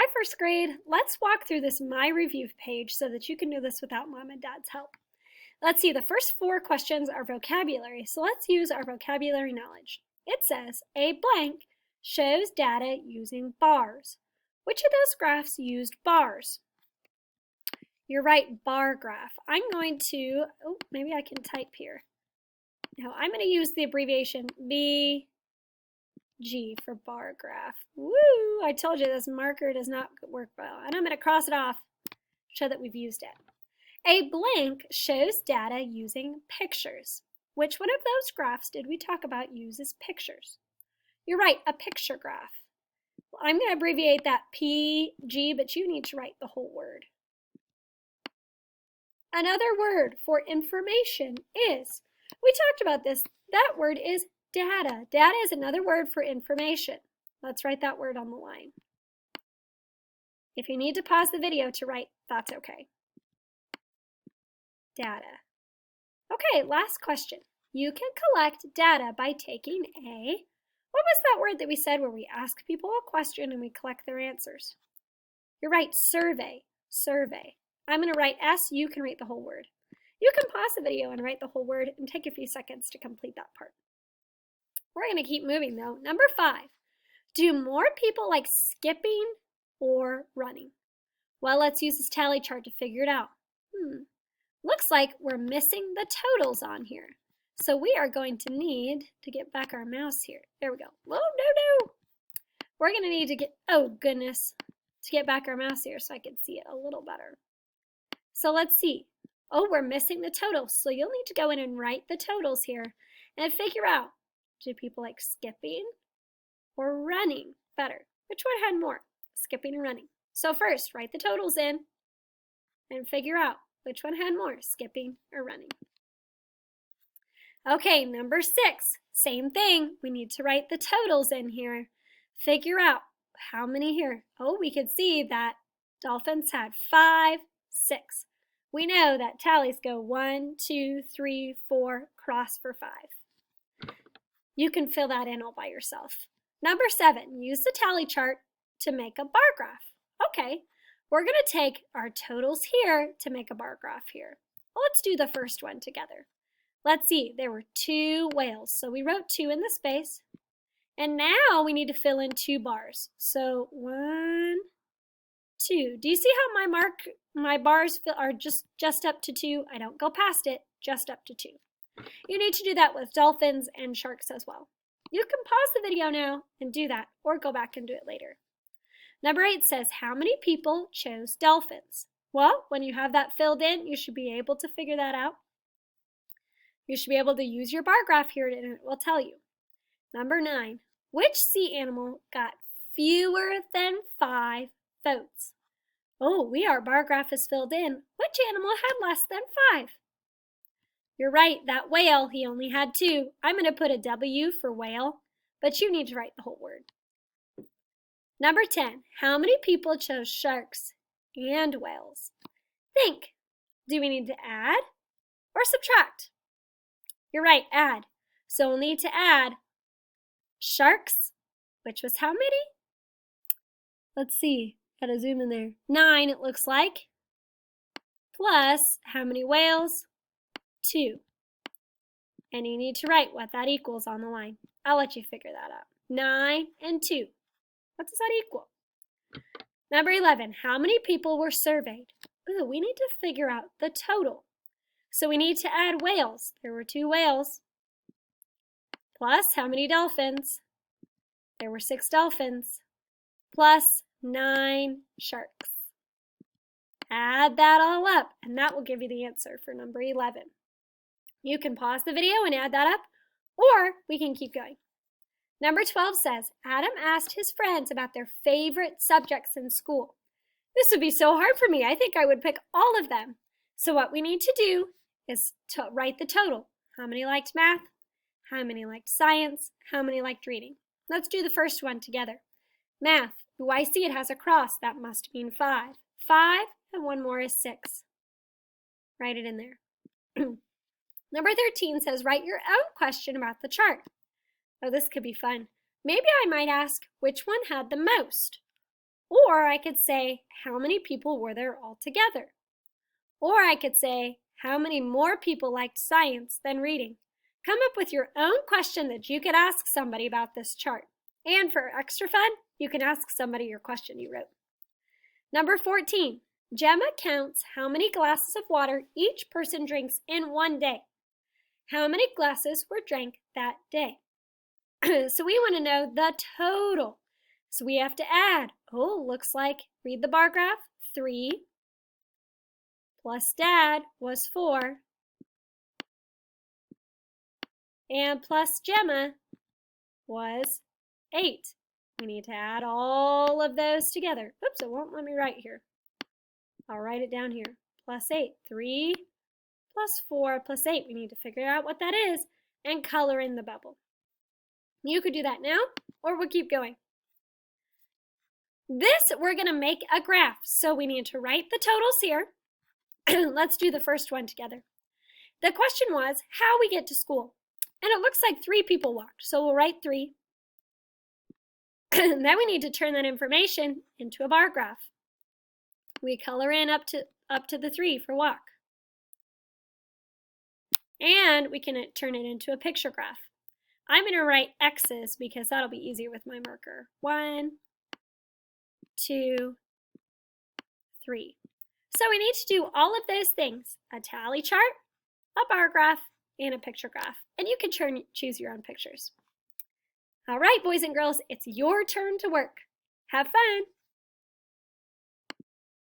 Hi, first grade. Let's walk through this My Review page so that you can do this without mom and dad's help. Let's see, the first 4 questions are vocabulary, so let's use our vocabulary knowledge. It says, a blank shows data using bars. Which of those graphs used bars? You're right, bar graph. I'm going to, maybe I can type here. Now I'm going to use the abbreviation BG for bar graph. Woo! I told you this marker does not work well. And I'm going to cross it off, show that we've used it. A blank shows data using pictures. Which one of those graphs did we talk about uses pictures? You're right, a picture graph. Well, I'm going to abbreviate that PG, but you need to write the whole word. Another word for information is, we talked about this, that word is data. Data is another word for information. Let's write that word on the line. If you need to pause the video to write, that's okay. Data. Okay, last question. You can collect data by taking a, what was that word that we said where we ask people a question and we collect their answers? You're right, survey, survey. I'm going to write S, you can write the whole word. You can pause the video and write the whole word and take a few seconds to complete that part. We're going to keep moving though. Number 5, do more people like skipping or running? Well, let's use this tally chart to figure it out. Looks like we're missing the totals on here. So we are going to need to get back our mouse here. There we go. Whoa, no. We're going to need to get, oh goodness, to get back our mouse here so I can see it a little better. So let's see. Oh, we're missing the totals. So you'll need to go in and write the totals here and figure out, do people like skipping or running better? Which one had more, skipping or running? So first, write the totals in and figure out which one had more, skipping or running. Okay, number 6, same thing. We need to write the totals in here. Figure out how many here. Oh, we could see that dolphins had 5, 6. We know that tallies go 1, 2, 3, 4, cross for 5. You can fill that in all by yourself. Number 7, use the tally chart to make a bar graph. Okay, we're going to take our totals here to make a bar graph here. Well, let's do the first one together. Let's see, there were 2 whales. So we wrote 2 in the space. And now we need to fill in 2 bars. So 1, 2. Do you see how my bars are just up to 2? I don't go past it, just up to 2. You need to do that with dolphins and sharks as well. You can pause the video now and do that, or go back and do it later. Number 8 says, how many people chose dolphins? Well, when you have that filled in, you should be able to figure that out. You should be able to use your bar graph here and it will tell you. Number 9, which sea animal got fewer than 5 votes? Oh, our bar graph is filled in. Which animal had less than 5? You're right, that whale, he only had 2. I'm going to put a W for whale, but you need to write the whole word. Number 10, how many people chose sharks and whales? Think, do we need to add or subtract? You're right, add. So we'll need to add sharks, which was how many? Let's see, gotta zoom in there. 9, it looks like. Plus, how many whales? 2. And you need to write what that equals on the line. I'll let you figure that out. 9 and 2. What does that equal? Number 11, how many people were surveyed? Ooh, we need to figure out the total. So we need to add whales. There were 2 whales. Plus, how many dolphins? There were 6 dolphins. Plus 9 sharks. Add that all up, and that will give you the answer for number 11. You can pause the video and add that up, or we can keep going. Number 12 says, Adam asked his friends about their favorite subjects in school. This would be so hard for me. I think I would pick all of them. So what we need to do is to write the total. How many liked math? How many liked science? How many liked reading? Let's do the first one together. Math. Ooh, I see it has a cross. That must mean 5. 5 and 1 more is 6. Write it in there. Number 13 says, write your own question about the chart. Oh, this could be fun. Maybe I might ask, which one had the most? Or I could say, how many people were there altogether? Or I could say, how many more people liked science than reading? Come up with your own question that you could ask somebody about this chart. And for extra fun, you can ask somebody your question you wrote. Number 14, Gemma counts how many glasses of water each person drinks in one day. How many glasses were drank that day? So we want to know the total. So we have to add. Oh, looks like, read the bar graph, 3 plus Dad was 4. And plus Gemma was 8. We need to add all of those together. Oops, it won't let me write here. I'll write it down here. Plus 8. 3 plus 4 plus 8. We need to figure out what that is and color in the bubble. You could do that now, or we'll keep going. This, we're going to make a graph. So we need to write the totals here. Let's do the first one together. The question was how we get to school. And it looks like 3 people walked. So we'll write 3. Then we need to turn that information into a bar graph. We color in up to the 3 for walk. And we can turn it into a picture graph. I'm going to write X's because that'll be easier with my marker. 1, 2, 3. So we need to do all of those things: a tally chart, a bar graph, and a picture graph. And you can choose your own pictures. All right, boys and girls, it's your turn to work. Have fun.